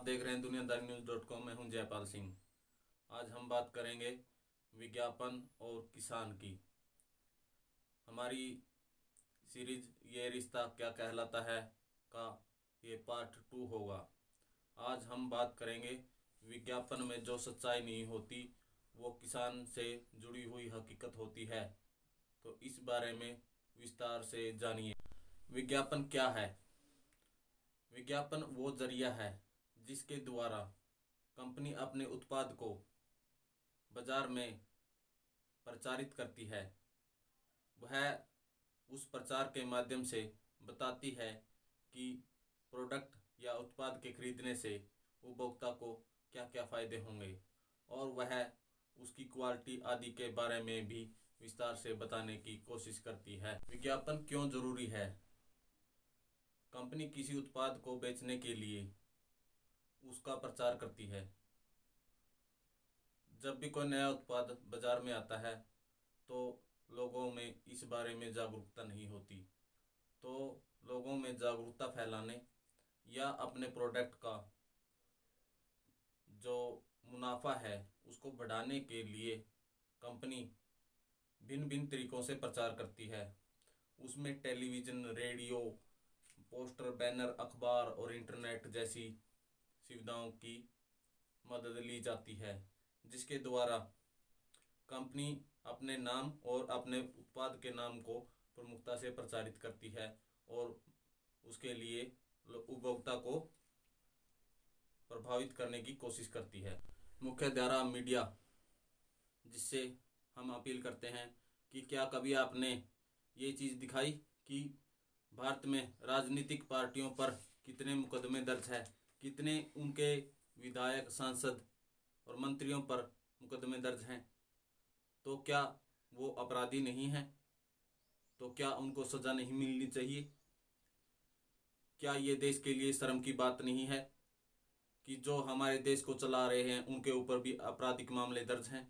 देख रहे हैं दुनियादारीन्यूज़.com। मैं हूं जयपाल सिंह। आज हम बात करेंगे विज्ञापन और किसान की। हमारी सीरीज ये रिश्ता क्या कहलाता है का ये पार्ट 2 होगा। आज हम बात करेंगे विज्ञापन में जो सच्चाई नहीं होती वो किसान से जुड़ी हुई हकीकत होती है। तो इस बारे में विस्तार से जानिए। विज्ञापन क्या है? विज्ञापन वो जरिया है जिसके द्वारा कंपनी अपने उत्पाद को बाजार में प्रचारित करती है। वह उस प्रचार के माध्यम से बताती है कि प्रोडक्ट या उत्पाद के खरीदने से उपभोक्ता को क्या क्या फ़ायदे होंगे, और वह उसकी क्वालिटी आदि के बारे में भी विस्तार से बताने की कोशिश करती है। विज्ञापन क्यों ज़रूरी है? कंपनी किसी उत्पाद को बेचने के लिए उसका प्रचार करती है। जब भी कोई नया उत्पाद बाजार में आता है तो लोगों में इस बारे में जागरूकता नहीं होती। तो लोगों में जागरूकता फैलाने या अपने प्रोडक्ट का जो मुनाफा है उसको बढ़ाने के लिए कंपनी भिन्न भिन्न तरीकों से प्रचार करती है। उसमें टेलीविज़न, रेडियो, पोस्टर, बैनर, अखबार और इंटरनेट जैसी सुविधाओं की मदद ली जाती है, जिसके द्वारा कंपनी अपने नाम और अपने उत्पाद के नाम को प्रमुखता से प्रचारित करती है और उसके लिए उपभोक्ता को प्रभावित करने की कोशिश करती है। मुख्य धारा मीडिया, जिससे हम अपील करते हैं कि क्या कभी आपने ये चीज़ दिखाई कि भारत में राजनीतिक पार्टियों पर कितने मुकदमे दर्ज है, कितने उनके विधायक, सांसद और मंत्रियों पर मुकदमे दर्ज हैं। तो क्या वो अपराधी नहीं हैं? तो क्या उनको सज़ा नहीं मिलनी चाहिए? क्या ये देश के लिए शर्म की बात नहीं है कि जो हमारे देश को चला रहे हैं उनके ऊपर भी आपराधिक मामले दर्ज हैं?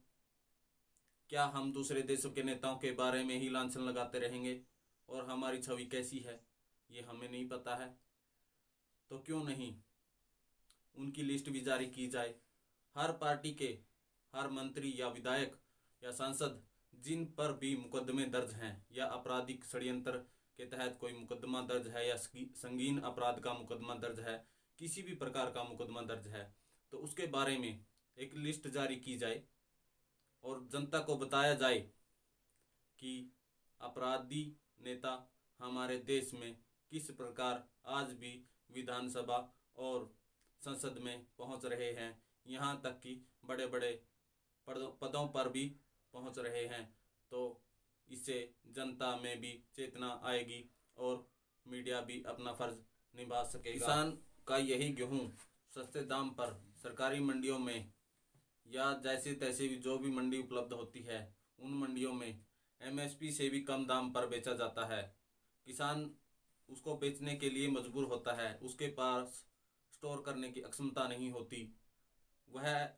क्या हम दूसरे देशों के नेताओं के बारे में ही लांछन लगाते रहेंगे और हमारी छवि कैसी है ये हमें नहीं पता है? तो क्यों नहीं उनकी लिस्ट भी जारी की जाए। हर पार्टी के हर मंत्री या विधायक या सांसद जिन पर भी मुकदमे दर्ज हैं या आपराधिक षड्यंत्र के तहत कोई मुकदमा दर्ज है या संगीन अपराध का मुकदमा दर्ज है, किसी भी प्रकार का मुकदमा दर्ज है, तो उसके बारे में एक लिस्ट जारी की जाए और जनता को बताया जाए कि अपराधी नेता हमारे देश में किस प्रकार आज भी विधानसभा और संसद में पहुंच रहे हैं, यहाँ तक कि बड़े बड़े पदों पर भी पहुंच रहे हैं। तो इससे जनता में भी चेतना आएगी और मीडिया भी अपना फर्ज निभा सकेगा। किसान का यही गेहूँ सस्ते दाम पर सरकारी मंडियों में या जैसे तैसे भी जो भी मंडी उपलब्ध होती है उन मंडियों में MSP से भी कम दाम पर बेचा जाता है। किसान उसको बेचने के लिए मजबूर होता है, उसके पास स्टोर करने की अक्षमता नहीं होती, वह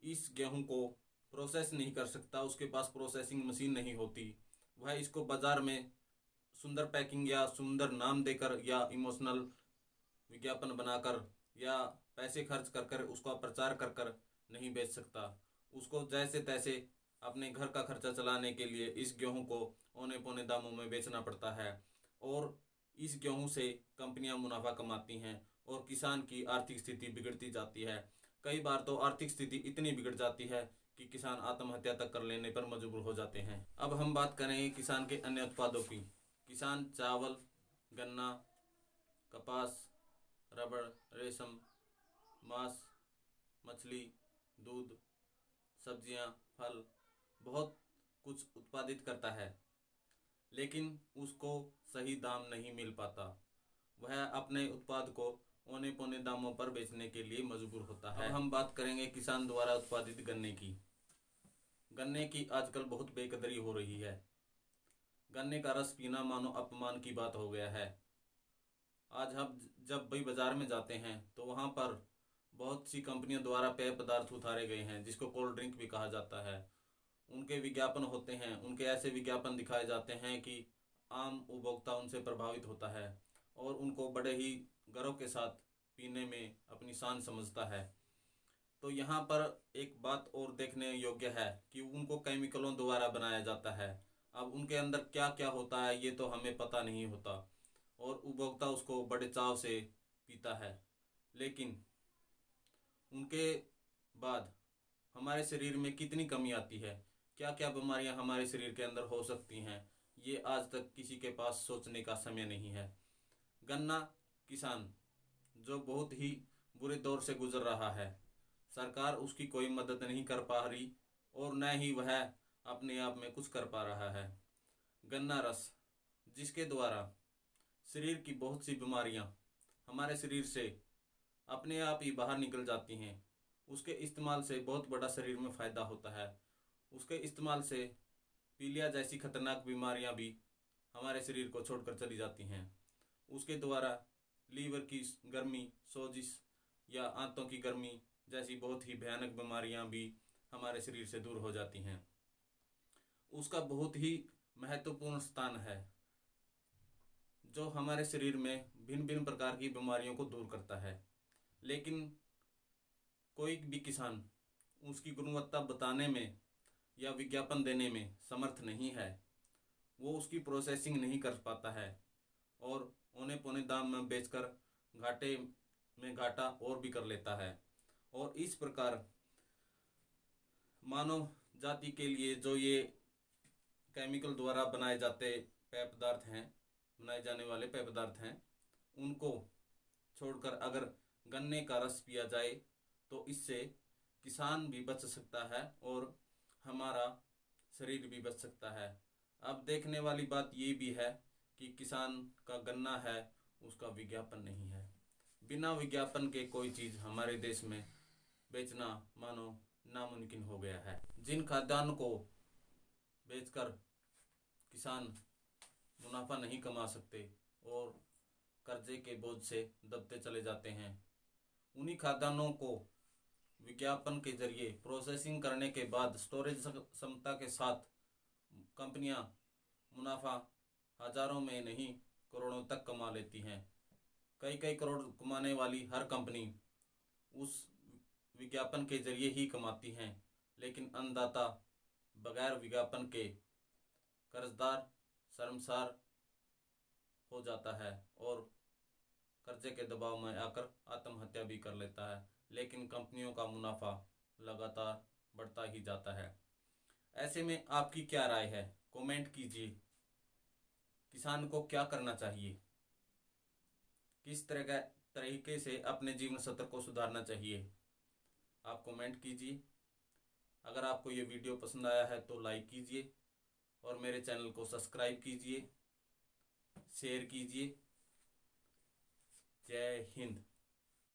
इस गेहूं को प्रोसेस नहीं कर सकता, उसके पास प्रोसेसिंग मशीन नहीं होती। वह इसको बाज़ार में सुंदर पैकिंग या सुंदर नाम देकर या इमोशनल विज्ञापन बनाकर या पैसे खर्च कर कर उसका प्रचार कर कर नहीं बेच सकता। उसको जैसे तैसे अपने घर का खर्चा चलाने के लिए इस गेहूं को औने पौने दामों में बेचना पड़ता है और इस गेहूं से कंपनियां मुनाफा कमाती हैं और किसान की आर्थिक स्थिति बिगड़ती जाती है। कई बार तो आर्थिक स्थिति इतनी बिगड़ जाती है कि किसान आत्महत्या तक कर लेने पर मजबूर हो जाते हैं। अब हम बात करेंगे किसान के अन्य उत्पादों की। किसान चावल, गन्ना, कपास, रबड़, रेशम, मांस, मछली, दूध, सब्जियां, फल, बहुत कुछ उत्पादित करता है, लेकिन उसको सही दाम नहीं मिल पाता। वह अपने उत्पाद को औने पौने दामों पर बेचने के लिए मजबूर होता है। अब हम बात करेंगे किसान द्वारा उत्पादित गन्ने की। गन्ने की आजकल बहुत बेकदरी हो रही है। गन्ने का रस पीना मानो अपमान की बात हो गया है। आज हम जब भी बाजार में जाते हैं तो वहाँ पर बहुत सी कंपनियों द्वारा पेय पदार्थ उतारे गए हैं, जिसको कोल्ड ड्रिंक भी कहा जाता है। उनके विज्ञापन होते हैं, उनके ऐसे विज्ञापन दिखाए जाते हैं कि आम उपभोक्ता उनसे प्रभावित होता है और उनको बड़े ही गर्व के साथ पीने में अपनी शान समझता है। तो यहाँ पर एक बात और देखने योग्य है कि उनको केमिकलों द्वारा बनाया जाता है। अब उनके अंदर क्या क्या होता है ये तो हमें पता नहीं होता और उपभोक्ता उसको बड़े चाव से पीता है। लेकिन उनके बाद हमारे शरीर में कितनी कमी आती है, क्या क्या बीमारियां हमारे शरीर के अंदर हो सकती हैं, ये आज तक किसी के पास सोचने का समय नहीं है। गन्ना किसान जो बहुत ही बुरे दौर से गुजर रहा है, सरकार उसकी कोई मदद नहीं कर पा रही और न ही वह अपने आप में कुछ कर पा रहा है। गन्ना रस जिसके द्वारा शरीर की बहुत सी बीमारियां हमारे शरीर से अपने आप ही बाहर निकल जाती हैं, उसके इस्तेमाल से बहुत बड़ा शरीर में फ़ायदा होता है। उसके इस्तेमाल से पीलिया जैसी खतरनाक बीमारियां भी हमारे शरीर को छोड़कर चली जाती हैं। उसके द्वारा लीवर की गर्मी, सोजिश या आंतों की गर्मी जैसी बहुत ही भयानक बीमारियां भी हमारे शरीर से दूर हो जाती हैं। उसका बहुत ही महत्वपूर्ण स्थान है जो हमारे शरीर में भिन्न भिन्न प्रकार की बीमारियों को दूर करता है। लेकिन कोई भी किसान उसकी गुणवत्ता बताने में या विज्ञापन देने में समर्थ नहीं है, वो उसकी प्रोसेसिंग नहीं कर पाता है और औने पौने दाम में बेचकर घाटे में घाटा और भी कर लेता है। और इस प्रकार मानव जाति के लिए जो ये केमिकल द्वारा बनाए जाने वाले पेय पदार्थ हैं, उनको छोड़कर अगर गन्ने का रस पिया जाए तो इससे किसान भी बच सकता है और हमारा शरीर भी बच सकता है। अब देखने वाली बात ये भी है कि किसान का गन्ना है उसका विज्ञापन नहीं है। बिना विज्ञापन के कोई चीज़ हमारे देश में बेचना मानो नामुमकिन हो गया है। जिन खाद्यान्न को बेचकर किसान मुनाफा नहीं कमा सकते और कर्जे के बोझ से दबते चले जाते हैं, उन्हीं खाद्यान्नों को विज्ञापन के जरिए प्रोसेसिंग करने के बाद स्टोरेज क्षमता के साथ कंपनियां मुनाफा हजारों में नहीं करोड़ों तक कमा लेती हैं। कई कई करोड़ कमाने वाली हर कंपनी उस विज्ञापन के जरिए ही कमाती हैं, लेकिन अन्नदाता बगैर विज्ञापन के कर्जदार शर्मसार हो जाता है और कर्जे के दबाव में आकर आत्महत्या भी कर लेता है। लेकिन कंपनियों का मुनाफा लगातार बढ़ता ही जाता है। ऐसे में आपकी क्या राय है, कमेंट कीजिए। किसान को क्या करना चाहिए, किस तरीके से अपने जीवन स्तर को सुधारना चाहिए, आप कमेंट कीजिए। अगर आपको ये वीडियो पसंद आया है तो लाइक कीजिए और मेरे चैनल को सब्सक्राइब कीजिए, शेयर कीजिए। जय हिंद।